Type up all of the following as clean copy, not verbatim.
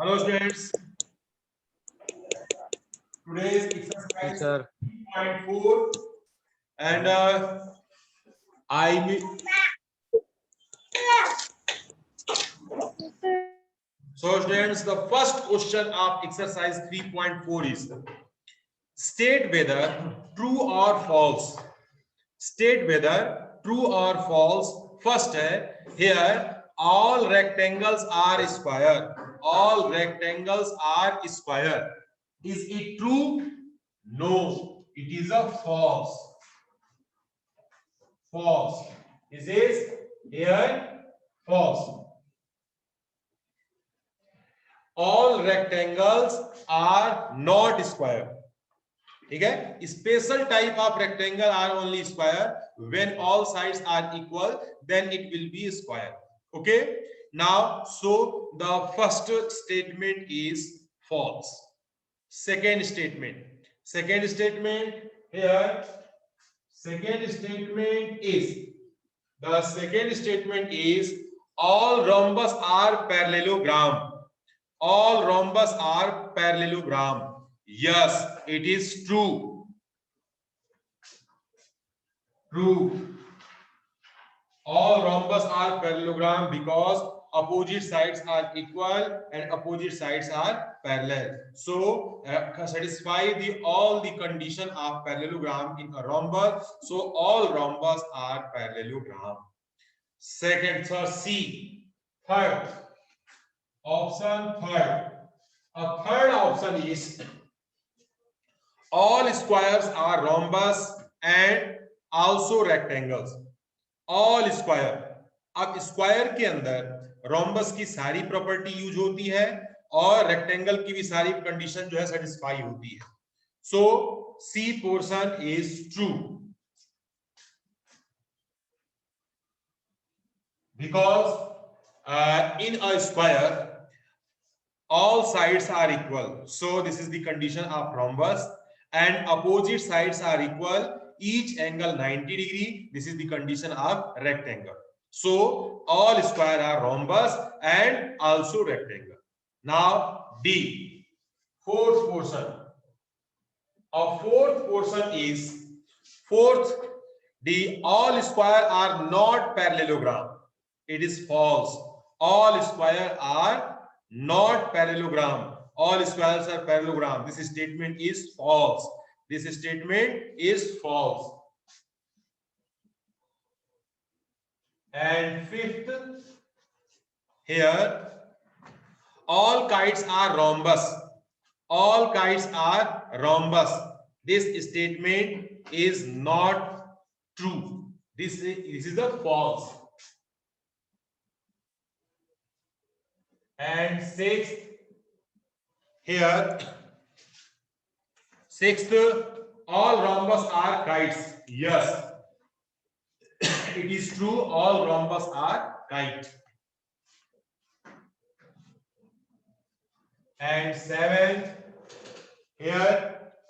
Hello students, today's Yes, exercise sir. 3.4 and I so students the first question of exercise 3.4 is state whether true or false. State whether true or false. First है here all rectangles are square. All rectangles are square. Is it true? No, it is a false. False. This is here false. All rectangles are not square. ठीक है, special type of rectangle are only square. When all sides are equal, then it will be square. Okay, now so the first statement is false. Second statement here, second statement is all rhombus are parallelogram. All rhombus are parallelogram. Yes, it is true. True. All rhombus are parallelogram because opposite sides are equal and opposite sides are parallel. So satisfy all the condition of parallelogram in a rhombus. So all rhombus are parallelogram. Second, so C. Third option. A third option is all squares are rhombus and also rectangles. All square. अब square के अंदर rhombus की सारी property use होती है और rectangle की भी सारी कंडीशन जो है सेटिस्फाई होती है. So C portion is true because in a square all sides are equal. So this is the condition of rhombus and opposite sides are equal. Each angle 90 degree. This is the condition of rectangle. So all square are rhombus and also rectangle. Now D, fourth portion. A fourth portion is fourth D, all square are not parallelogram. It is false. All square are not parallelogram. All squares are parallelogram. This statement is false. This statement is false. And fifth, here all kites are rhombus. All kites are rhombus. This statement is not true. This is a false. And sixth, here sixth, all rhombus are kites. Yes, it is true, all rhombus are kite. And seventh, here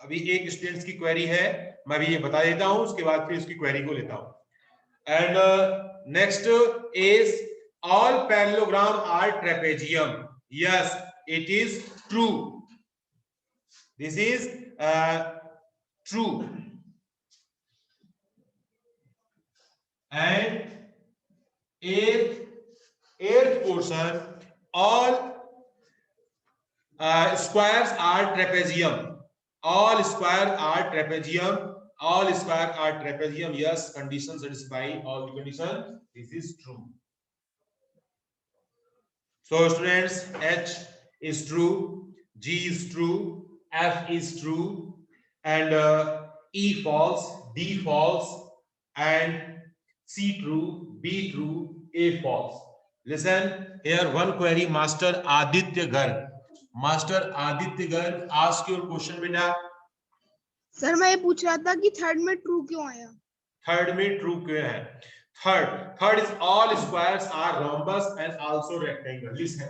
अभी एक students की query है, मैं भी ये बता देता हूं, उसके बाद फिर उसकी क्वेरी को लेता हूं. And next is all parallelogram are trapezium. Yes, it is true. This is true. And eighth portion, all squares are trapezium. All squares are trapezium. All squares are trapezium. Yes, condition satisfy all the condition. This is true. So students, H is true, G is true, F is true, and E false, D false, and C true, B true, A false. Listen here, one query. Master Aditya Garg. Master Aditya Garg, ask your question बेटा. Sir मैं ये पूछ रहा था कि third में true क्यों आया? थर्ड में ट्रू क्यों है? Third is all squares are rhombus and also rectangle. Listen,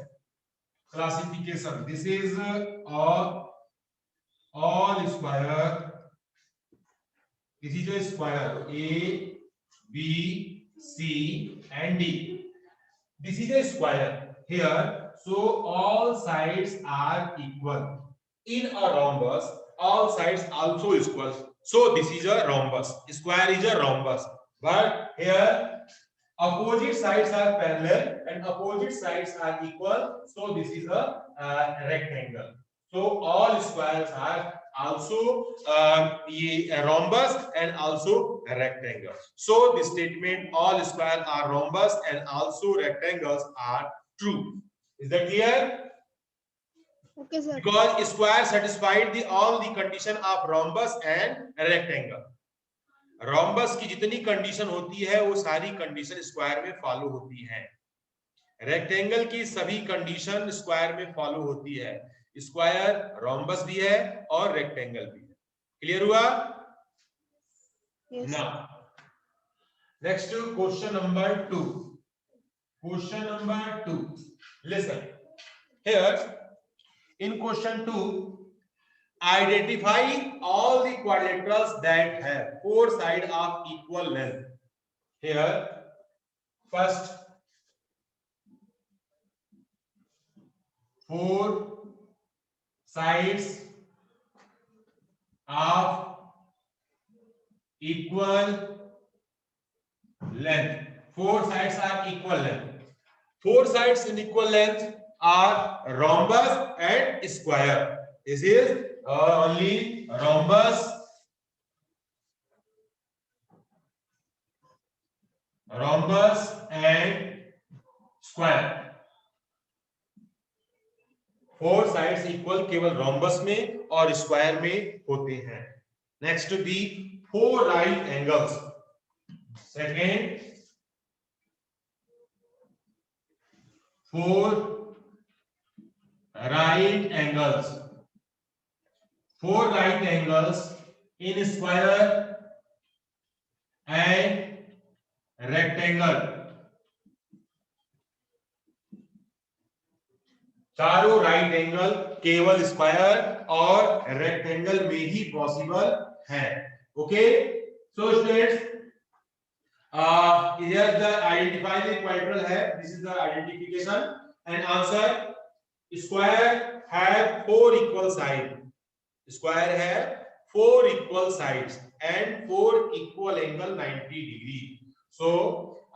classification. This is all square. This is a square A, B, C, and D. This is a square here. so all sides are equal. In a rhombus all sides also equal, so this is a rhombus. Square is a rhombus, but here opposite sides are parallel and opposite sides are equal, so this is a rectangle. So all squares are also a rhombus and also a rectangle. So the statement all squares are rhombus and also rectangles are true. Is that clear? Okay, sir. Because square satisfied the all the condition of rhombus and rectangle. Rhombus की जितनी condition होती है वो सारी condition square में follow होती है। Rectangle की सभी कंडीशन स्क्वायर में फॉलो होती है। स्क्वायर रोम्बस भी है और रेक्टेंगल भी है। क्लियर हुआ? Yes. Now, next to question number 2. Question number 2. Listen. Here, in question 2, identify all the quadrilaterals that have four sides of equal length. Here, first, four sides of equal length. Four sides are equal length. Four sides in equal length are rhombus and square. This is only rhombus, and square. Four sides equal केवल rhombus में और square में होते हैं। Next to be four right angles. Second, four right angles. Four right angles in square and rectangle. चारों right angle केवल square और rectangle में ही पॉसिबल है। Okay, so students, here the identify the quadrilateral है, this is the identification and answer. Square have four equal sides. Square have four equal sides and four equal angle 90 degree. So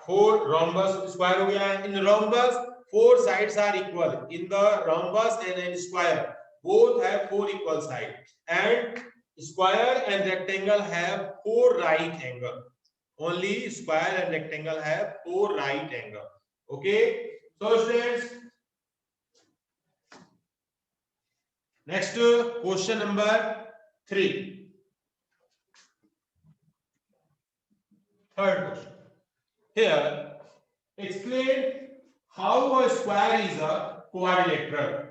four rhombus square हो गया है। In rhombus four sides are equal. In the rhombus and in square both have four equal sides, and square and rectangle have four right angle. Only square and rectangle have four right angle. Okay, so students, next question number 3. Third question. Here, explain how a square is a quadrilateral.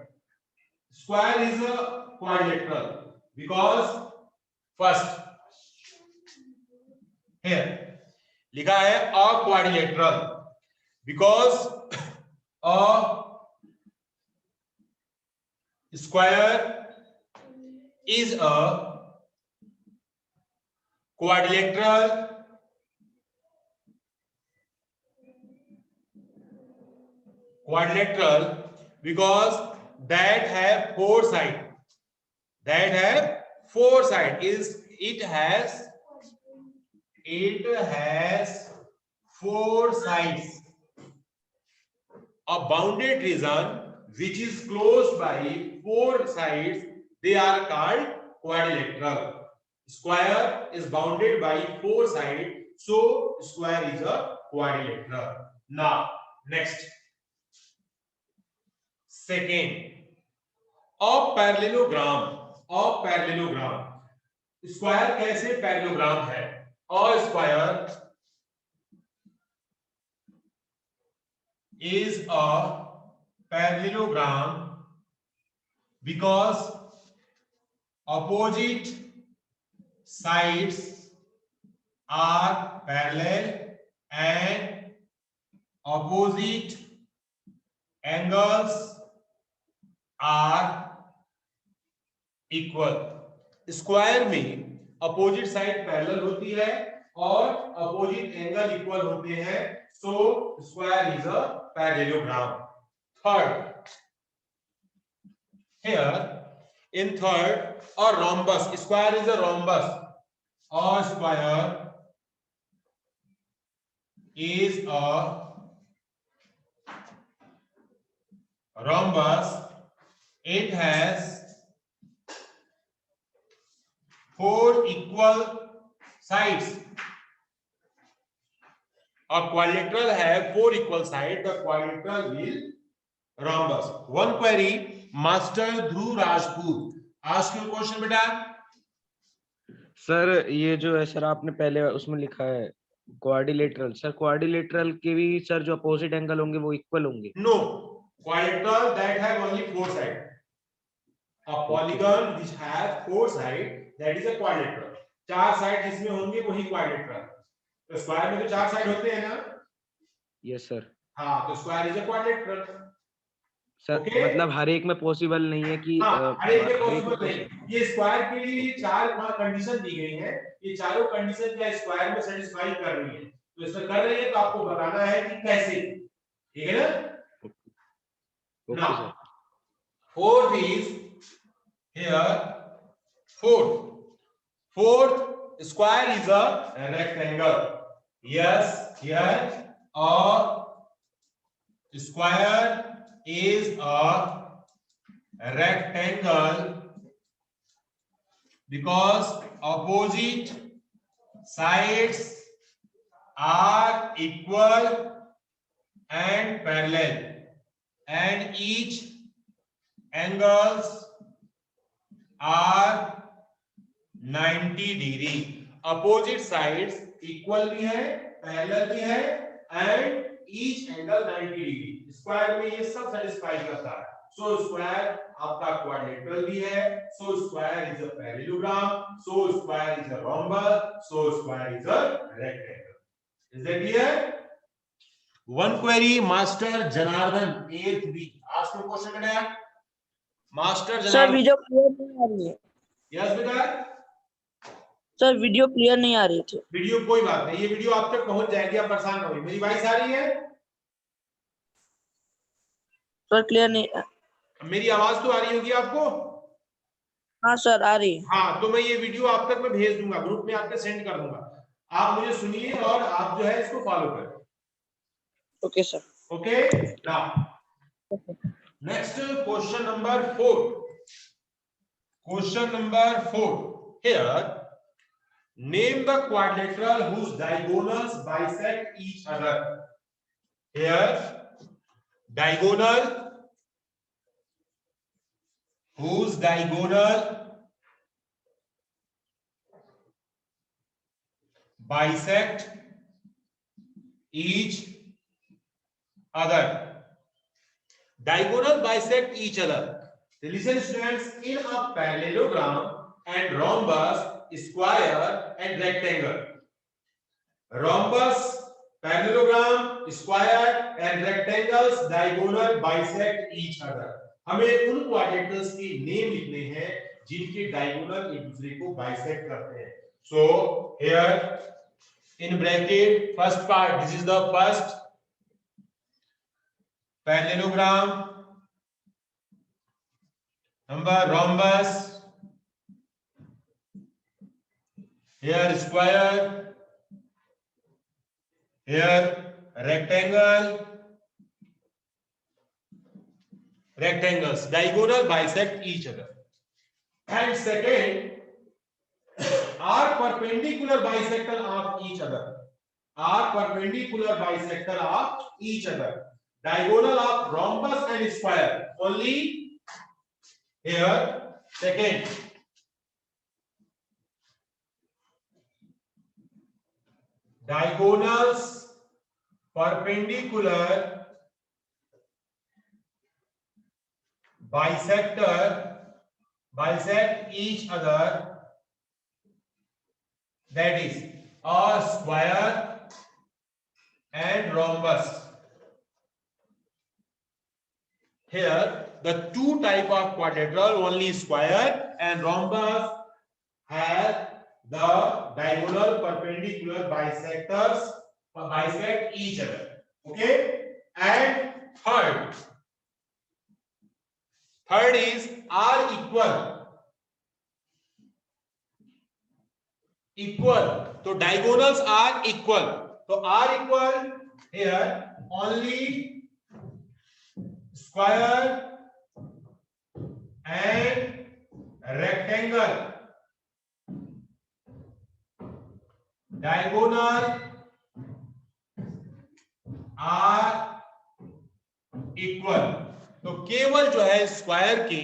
Square is a quadrilateral because first here लिखा है a quadrilateral because a square is a quadrilateral because that have four sides. That have four sides. It has four sides. A bounded region which is closed by four sides, they are called quadrilateral. Square is bounded by four sides, so square is a quadrilateral. Now, next. Second, a parallelogram. Square कैसे parallelogram है? A square is a parallelogram because opposite sides are parallel and opposite angles are equal. Square में opposite side parallel होती है और opposite angle equal होते हैं, so square is a parallelogram. Third, here in third, a rhombus. Square is a rhombus. A square is a rhombus. It has 4 equal sides. A quadrilateral have 4 equal sides. The quadrilateral will rhombus. One query, Master Dhruv Rajput. Ask your question, beta. Sir ये जो है sir आपने पहले उसमें लिखा है quadrilateral, sir quadrilateral के भी सर जो अपोजिट एंगल होंगे वो इक्वल होंगे? No, quadrilateral that have only 4 sides. A polygon which has 4 sides, that is a quadrilateral. 4 side जिसमें होंगे वही क्वाड्रिलेटरल. तो स्क्वायर में तो 4 साइड होते हैं ना? Yes sir. हाँ, तो square is a quadrilateral. Sir Okay? मतलब हर एक में पॉसिबल नहीं है कि हर एक में पॉसिबल नहीं. ये स्क्वायर के लिए 4 कंडीशन दी गई है. ये चारों कंडीशन क्या स्क्वायर में सेटिस्फाई कर रही है. तो इसमें कर रही है तो आपको बताना है कि कैसे. ठीक है ना? Now, fourth is here. Fourth square is a rectangle. Yes, here a square is a rectangle because opposite sides are equal and parallel, and each angles are 90 degree. Opposite sides equal भी है, parallel भी है, and each angle 90 degree. Square में ये सब satisfy करता है. So square आपका quadrilateral भी है. So square is a parallelogram. So square is a rhombus. So square is a rectangle. Is that clear? One query, Master Janardhan, 8th B. Ask your question, बेटा. Master Janardhan. Sir video clear नहीं आ रही है. Yes, बेटा. Sir video clear नहीं आ रही थी. Video कोई बात नहीं, ये वीडियो आप तक पहुंच जाएगी, आप परेशान ना होइए. मेरी वॉइस आ रही है? सर क्लियर नहीं. मेरी आवाज तो आ रही होगी आपको? हाँ सर आ रही है. हाँ, तो मैं ये वीडियो आप तक मैं भेज दूंगा, ग्रुप में आपके सेंड कर दूंगा. आप मुझे सुनिए और आप जो है इसको फॉलो करें. Okay sir. Okay, now next question number 4. Question number 4. Here, name the quadrilateral whose diagonals bisect each other. Here, diagonal whose diagonal bisect each other. Diagonal bisect each other. Listen students, in a parallelogram and rhombus, square and rectangle. Rhombus, parallelogram, square and rectangles diagonal bisect each other. हमें उन quadrilaterals के name लिखने हैं जिनके diagonal एक दूसरे को bisect करते हैं. So here in bracket first part, this is the first parallelogram, number rhombus, here square, here rectangle, rectangles diagonal bisect each other. And second, are perpendicular bisector of each other. Are perpendicular bisector of each other. Diagonal of rhombus and square only here. Second, diagonals perpendicular bisect each other, that is a square and rhombus. Here the two type of quadrilateral, only square and rhombus, have the diagonal perpendicular bisect each other. Okay, and third, Third is are equal. So diagonals are equal. So are equal here only square and rectangle. Diagonal are equal. तो केवल जो है square के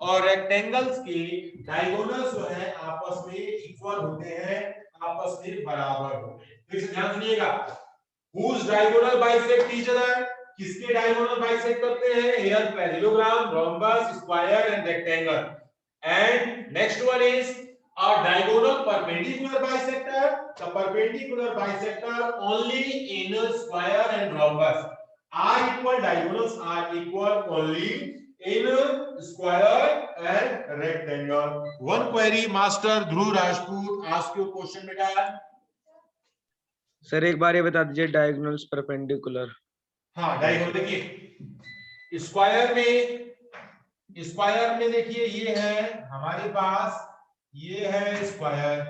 और rectangles के diagonals जो है आपस में इक्वल होते हैं, आपस में बराबर होते हैं। तो इसे ध्यान सुनिएगा, whose diagonal bisect each other, किसके डायगोनल बाइसेक्ट करते हैं? Here parallelogram, rhombus, square and rectangle. And next one is a diagonal perpendicular bisector. The perpendicular bisector only in a square and rhombus. Are equal, diagonals are equal only in a square and rectangle. One query, Master Dhruv Rajput, ask you question beta. Sir एक बार ये बता दीजिए diagonals perpendicular. हाँ diagonal देखिए, square में देखिए ये है हमारे पास, ये है स्क्वायर।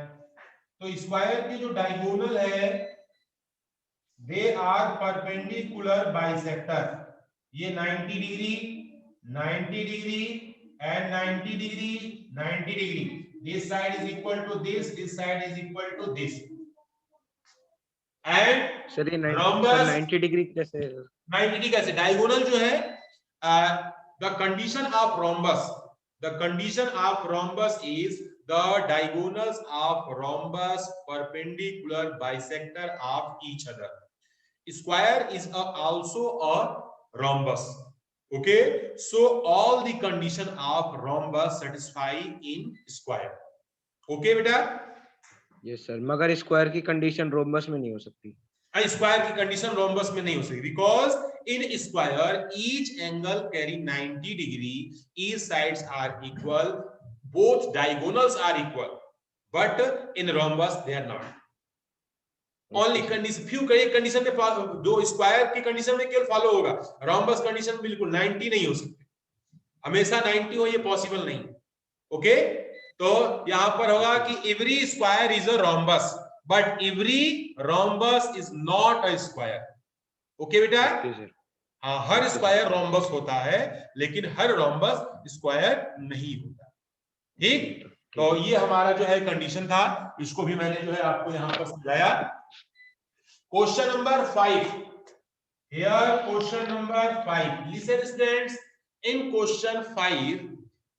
तो स्क्वायर के जो डायगोनल है दे आर परपेंडिकुलर बाइसेक्टर। ये 90 degree, 90 degree and 90 degree, 90 degree. This side is equal to this side is equal to this. And sir ये rhombus 90 डिग्री कैसे? 90 डिग्री कैसे? डायगोनल जो है the condition of rhombus is the diagonals of rhombus perpendicular bisector of each other. Square is also a rhombus. Okay, so all the condition of rhombus satisfy in square. Okay बेटा? Yes sir, मगर square की condition rhombus में नहीं हो सकती। Square की condition rhombus में नहीं हो सकती because in square each angle carry 90 degree, each sides are equal, both diagonals are equal, but in rhombus they are not. Only condition few condition में दो स्क्वायर की कंडीशन में केवल फॉलो होगा, रोम्बस कंडीशन बिल्कुल 90 नहीं हो सकती, हमेशा 90 हो ये पॉसिबल नहीं। ओके, तो यहां पर होगा कि every square is a rhombus but every rhombus is not a square. Okay बेटा? हाँ, हर स्क्वायर रोम्बस होता है लेकिन हर रोम्बस स्क्वायर नहीं होता। ठीक, तो ये हमारा जो है कंडीशन था, इसको भी मैंने जो है आपको यहां पर समझाया। Question number 5 here, question number 5, listen students, in question 5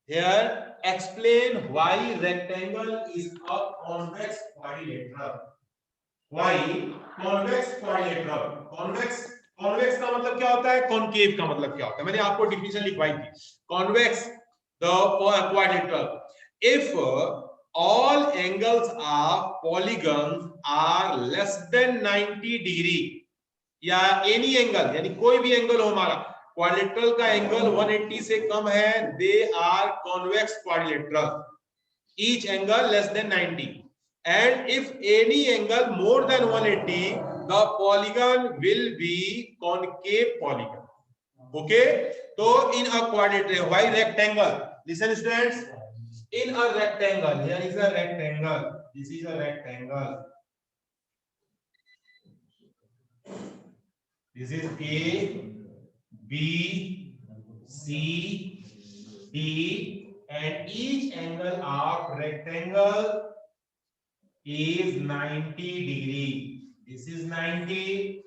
here explain why rectangle is a convex quadrilateral. Why convex quadrilateral? convex का मतलब क्या होता है, concave का मतलब क्या होता है, मैंने आपको डिफिनेशन लिखवाई थी। convex the quadrilateral if all angles of polygons are less than 90 degree या एनी एंगल, यानी कोई भी एंगल हो हमारा, क्वाड्रिलेटरल का एंगल 180 से कम है, they are convex quadrilateral, each angle less than 90, and if any angle more than 180 the polygon will be concave polygon. Okay, तो in a quadrilateral, why rectangle, listen students, in a rectangle, here is a rectangle, this is a rectangle, this is A, B, C, D, and each angle of rectangle is 90 degree. This is 90,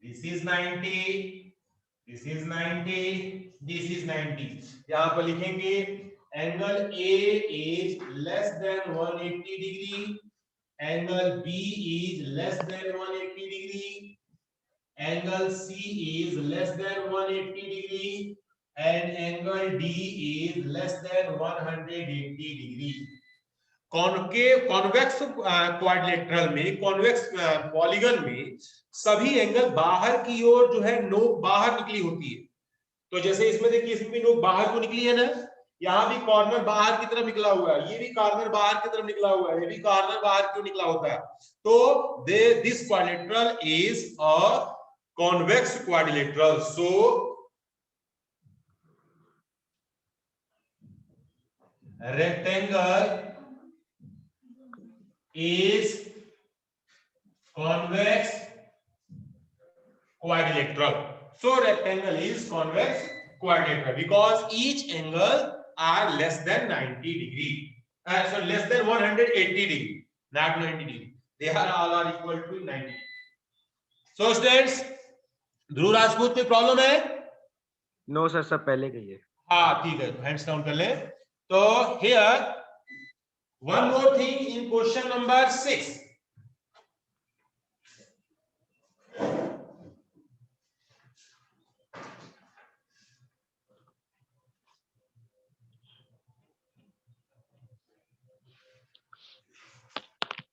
this is 90, this is 90, this is 90. यहाँ पर लिखेंगे angle A is less than 180 degree, angle B is less than 180 degree, angle C is less than 180 degree, and angle D is less than 180 degree. Concave convex quadrilateral में, convex polygon में सभी angle बाहर की ओर जो है नोक बाहर निकली होती है। तो जैसे इसमें देखिए, इसमें भी नोक बाहर को निकली है ना, यहाँ भी कॉर्नर बाहर की तरफ निकला हुआ है, ये भी कॉर्नर बाहर की तरफ निकला हुआ है, ये भी कॉर्नर बाहर क्यों निकला होता है। तो this quadrilateral is a convex quadrilateral, so rectangle is convex quadrilateral. So rectangle is convex quadrilateral because each angle are less than 90 degree. So less than 180 degree, not 90 degree. They are all are equal to 90. So students, ध्रुव राजपूत कोई problem है? No sir, सब पहले कहिए। हाँ ठीक है, hands down कर ले। तो here one more thing in question number 6.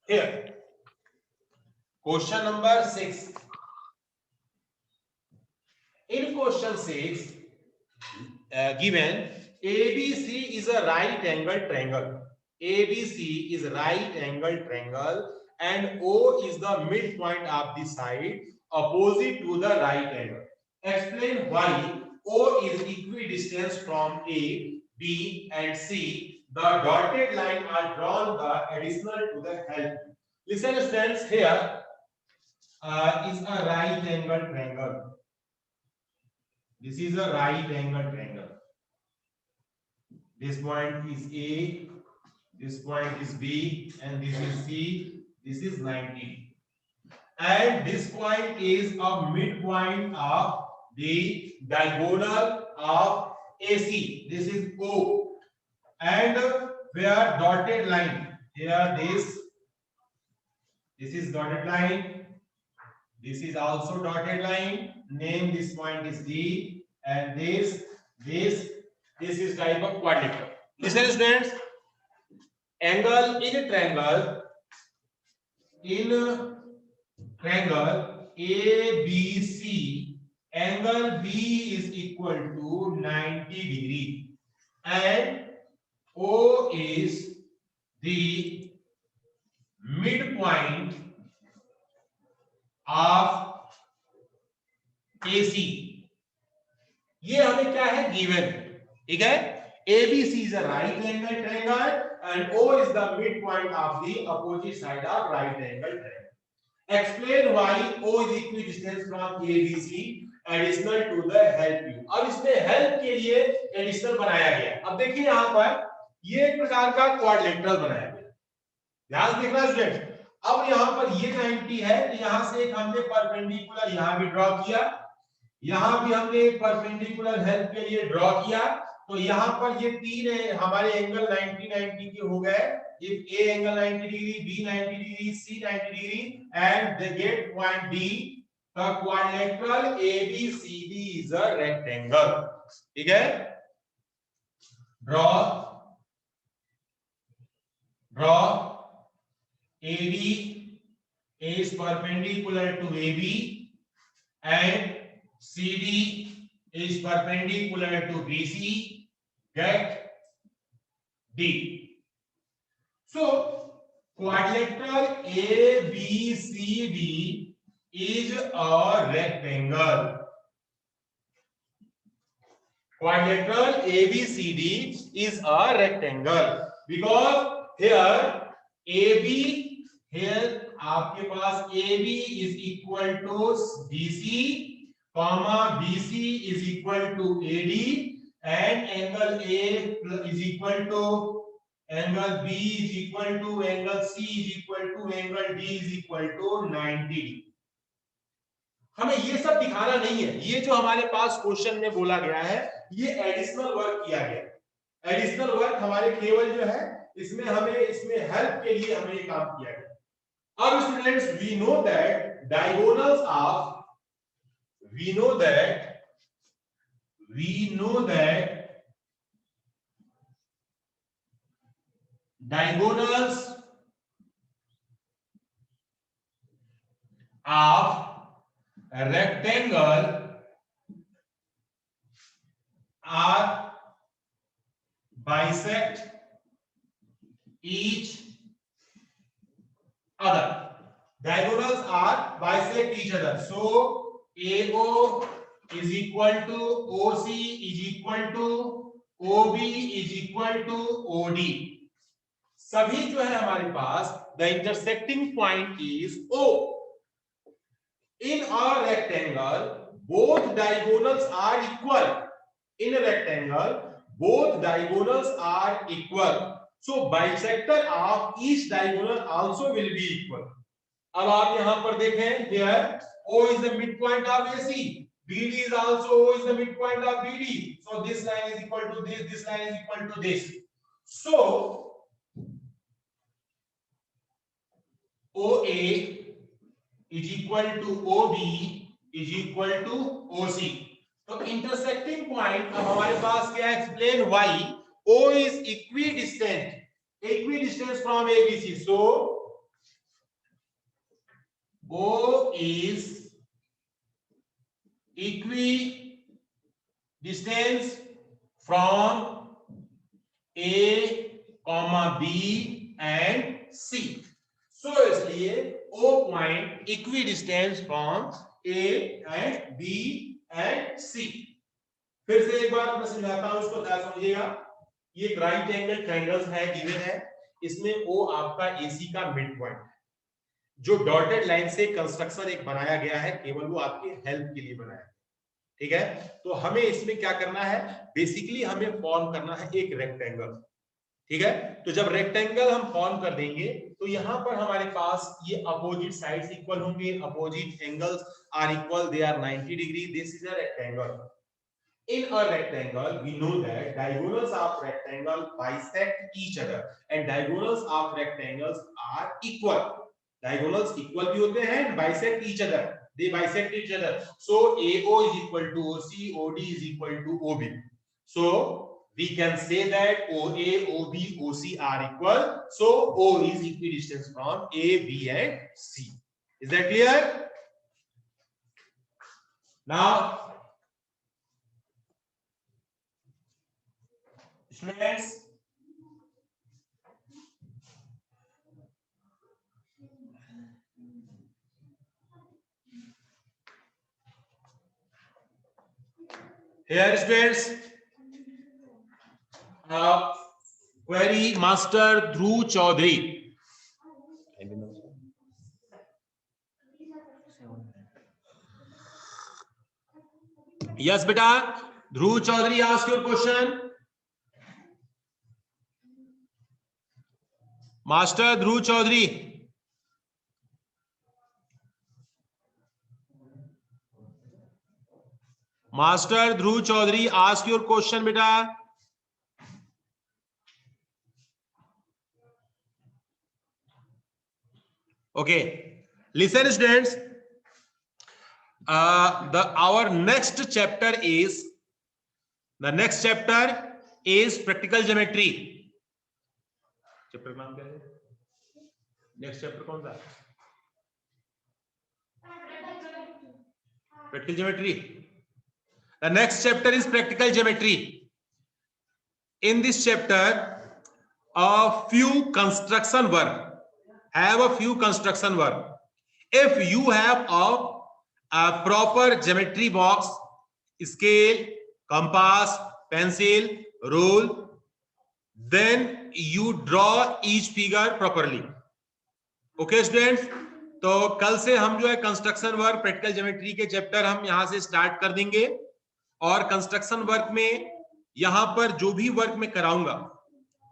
Here, question number 6. In question 6, given ABC is a right angle triangle. ABC is a right angle triangle and O is the midpoint of the side opposite to the right angle. Explain why O is equidistant from A, B and C. The dotted line are drawn the additional to the help. Listen students, here is a right angle triangle. This is a right angle triangle. This point is A, this point is B, and this is C. This is 90. And this point is a midpoint of the diagonal of AC. This is O. And where dotted line, here this is dotted line. This is also dotted line. Name this point is D, and this is type of quadrilateral. Listen students, angle in triangle ABC, angle B is equal to 90 degree and O is the midpoint of AC. ये हमें क्या है given, ठीक है। ABC is a right angle triangle and O is the midpoint of the opposite side of right angle triangle. Explain why O is equidistant from ABC additional to the help you. अब इसमें help के लिए additional बनाया गया। अब देखिए यहाँ पर ये एक प्रकार का क्वाड्रिलेटरल बनाया गया, ध्यान से देखना स्टूडेंट। अब यहाँ पर ये 90 है, तो यहाँ से एक हमने परपेंडिकुलर यहाँ भी ड्रॉ किया, यहाँ भी हमने एक परपेंडिकुलर हेल्प के लिए ड्रॉ किया। तो यहाँ पर ये तीन हमारे एंगल 90 90 के हो गए। If A angle 90 degree, B 90 degree, C 90 degree, and they get point D, the quadrilateral ABCD is a rectangle. ठीक है? Draw AD is perpendicular to AB and CD is perpendicular to BC. Get D. So quadrilateral ABCD is a rectangle. Quadrilateral ABCD is a rectangle because here AB, here आपके पास AB is equal to BC, comma BC is equal to AD, and angle A is equal to angle B is equal to angle C is equal to angle D is equal to 90. हमें ये सब दिखाना नहीं है, ये जो हमारे पास question में बोला गया है ये एडिशनल वर्क किया गया। एडिशनल वर्क हमारे केवल जो है इसमें हेल्प के लिए हमें ये काम किया गया। अब students we know that diagonals of a rectangle are bisect each other. Diagonals are bisect each other. So AO is equal to OC is equal to OB is equal to OD, सभी जो है हमारे पास the intersecting point is O. In a rectangle both diagonals are equal. In a rectangle both diagonals are equal, so bisector of each diagonal also will be equal. अब आप यहां पर देखें, here O is the midpoint of AC, BD is also O is the midpoint of BD, so this line is equal to this line is equal to this, so OA is equal to OB is equal to OC. तो intersecting point अब हमारे पास क्या explain why O is equidistant from ABC, so O is equidistant from A, B and C. So इसलिए O point equidistant from A and B and C. फिर से एक बार मैं समझाता हूं, इसको ध्यान समझिएगा। ये राइट एंगल ट्रायंगल्स है, गिवन है, इसमें O आपका AC का मिड पॉइंट है। जो डॉटेड लाइन से कंस्ट्रक्शन एक बनाया गया है, केवल वो आपके हेल्प के लिए बनाया है, ठीक है। तो हमें इसमें क्या करना है, बेसिकली हमें फॉर्म करना है एक रेक्टेंगल, ठीक है। तो जब रेक्टेंगल हम फॉर्म कर देंगे तो यहां पर हमारे पास ये अपोजिट साइड्स इक्वल होंगे, opposite angles are equal, they are 90 degree, this is a rectangle. In a rectangle we know that diagonals of rectangle bisect each other and diagonals of rectangles are equal. Diagonals equal भी होते हैं, bisect each other, they bisect each other, so AO is equal to OC, OD is equal to OB, so we can say that OA, OB, OC are equal, so O is equidistant from A, B and C. Is that clear? Now students, here students, query Master Dhruv Chaudhary. Yes beta, Dhruv Chaudhary, ask your question. Master Dhruv Chaudhary. Master Dhruv Chaudhary, ask your question beta. Okay, listen students, our next chapter is practical geometry. Chapter का नाम क्या है? Next chapter कौन सा? Practical geometry. The next chapter is practical geometry. In this chapter, a few construction work. If you have a proper geometry box, scale, compass, pencil, rule, then you draw each figure properly. Okay students, तो कल से हम जो है construction work practical geometry के chapter हम यहां से स्टार्ट कर देंगे, और कंस्ट्रक्शन वर्क में यहां पर जो भी वर्क मैं कराऊंगा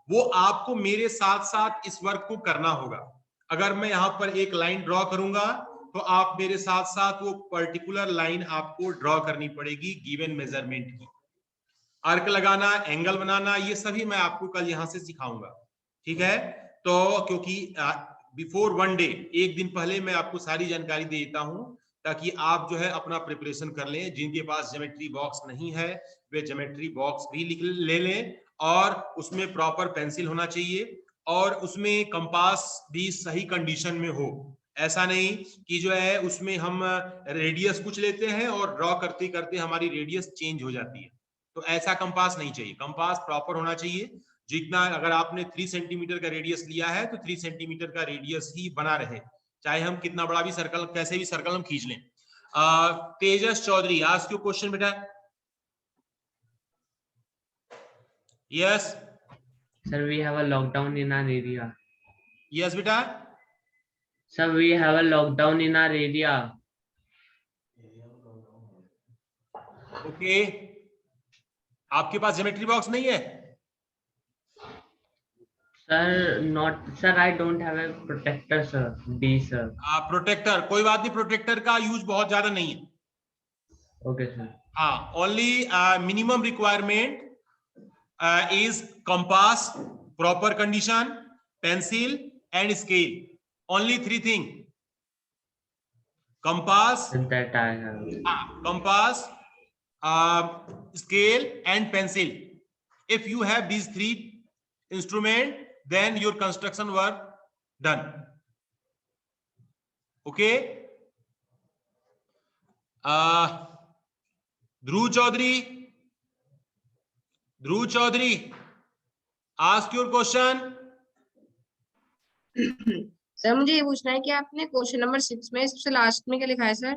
वो आपको मेरे साथ साथ इस वर्क को करना होगा। अगर मैं यहां पर एक लाइन ड्रॉ करूंगा तो आप मेरे साथ साथ वो पर्टिकुलर लाइन आपको ड्रॉ करनी पड़ेगी गिवन मेजरमेंट की। आर्क लगाना, एंगल बनाना, ये सभी मैं आपको कल यहां से सिखाऊंगा, ठीक है। तो क्योंकि बिफोर वन डे, एक दिन पहले मैं आपको सारी जानकारी दे देता हूं ताकि आप जो है अपना प्रिपरेशन कर लें। जिनके पास ज्योमेट्री बॉक्स नहीं है वे ज्योमेट्री बॉक्स भी ले लें, और उसमें प्रॉपर पेंसिल होना चाहिए, और उसमें कंपास भी सही कंडीशन में हो। ऐसा नहीं कि जो है उसमें हम रेडियस कुछ लेते हैं और ड्रॉ करते करते हमारी रेडियस चेंज हो जाती है, तो ऐसा कंपास नहीं चाहिए। कंपास प्रॉपर होना चाहिए, जितना अगर आपने 3 सेंटीमीटर का रेडियस लिया है तो 3 सेंटीमीटर का रेडियस ही बना रहे, चाहे हम कितना बड़ा भी सर्कल, कैसे भी सर्कल हम खींच लें। तेजस चौधरी, आस्क योर क्वेश्चन बेटा। Yes. Sir, we have a lockdown in our area. Yes बेटा. Sir, we have a lockdown in our area. Okay. आपके पास ज्योमेट्री बॉक्स नहीं है? Sir, not. Sir, I don't have a protector, sir. D, sir. Protector, कोई बात नहीं, protector का use बहुत ज्यादा नहीं है. Okay, sir. हाँ, only minimum requirement is compass, proper condition, pencil and scale. Only 3 things. Compass, That I have. compass, scale and pencil. If you have these 3 instruments, then your construction work done. Okay. Dhruv Chaudhary, ask your question. Sir मुझे ये पूछना है कि आपने question number 6 में सबसे last में क्या लिखा है sir?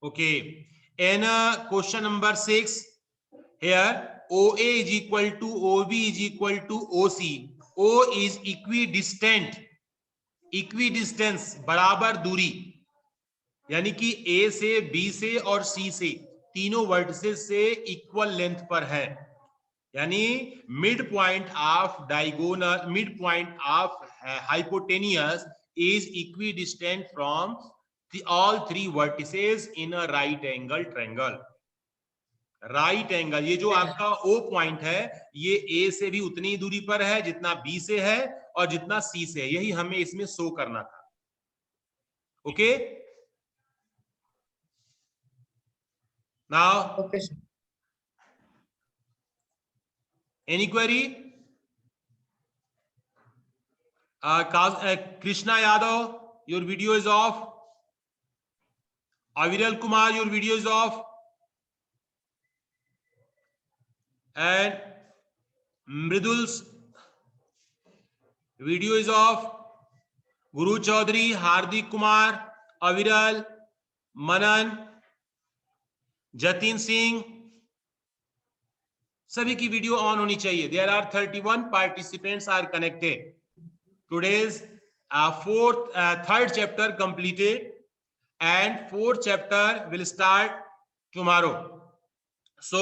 Okay. In question number 6, here OA is equal to OB is equal to OC. O is equidistant. Equidistance बराबर दूरी, यानी कि A से B से और C से तीनों वर्टिसेस से इक्वल लेंथ पर है, यानी mid point of diagonal, mid point of hypotenuse is equidistant from all 3 vertices in a right angle triangle. Right angle, ये जो आपका O पॉइंट है ये A से भी उतनी ही दूरी पर है जितना B से है और जितना C से है, यही हमें इसमें शो करना था. Okay. Now okay sir. Any query? Krishna Yadav, your video is off. Aviral Kumar, your video is off. And Mridul's video is off. Guru Chaudhary, Hardik Kumar, Aviral, Manan, Jatin Singh, सभी की video on होनी चाहिए. There are 31 participants are connected. Today's third chapter completed and 4th chapter will start tomorrow. So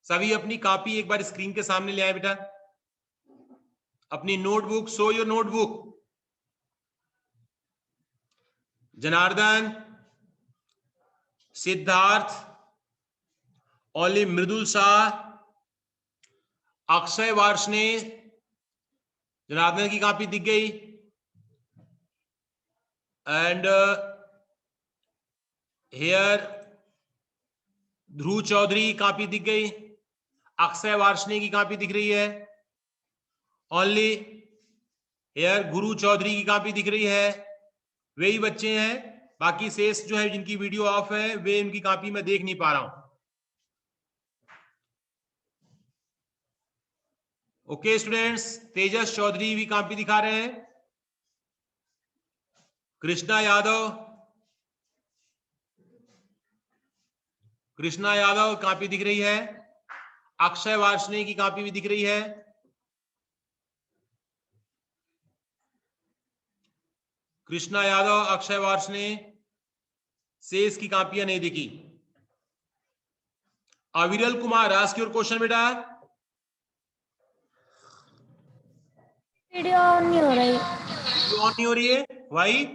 सभी अपनी copy एक बार screen के सामने ले आए बेटा, अपनी notebook. Show your notebook. Janardan, Siddharth, only Mridul Shah, Akshay Varshney, Janardan की कॉपी दिख गई. एंड हियर ध्रुव चौधरी की कॉपी दिख गई, अक्षय वार्ष्णे की कॉपी दिख रही है. ओनली हियर गुरु चौधरी की कॉपी दिख रही है. वही बच्चे हैं, बाकी शेष जो है जिनकी वीडियो ऑफ है वे इनकी कॉपी में देख नहीं पा रहा हूं. ओके स्टूडेंट्स, तेजस चौधरी भी कॉपी दिखा रहे हैं. कृष्णा यादव कॉपी दिख रही है. अक्षय वार्ष्णे की कॉपी भी दिख रही है. कृष्णा यादव, अक्षय वार्ष्णे, शेष की कॉपियां नहीं दिखी. Aviral Kumar, ask your question बेटा. वीडियो ऑन नहीं हो रही. वीडियो ऑन नहीं हो रही है, why?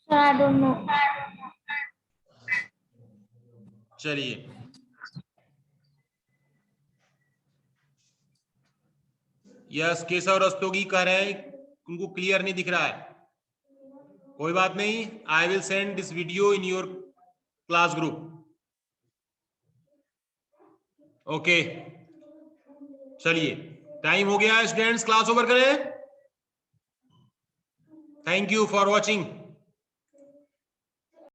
Sir I don't know. चलिए, यस केशव रस्तोगी कह रहे हैं उनको क्लियर नहीं दिख रहा है. कोई बात नहीं, I will send this video in your class group. Okay, चलिए टाइम हो गया स्टूडेंट्स, क्लास ओवर करें. Thank you for watching.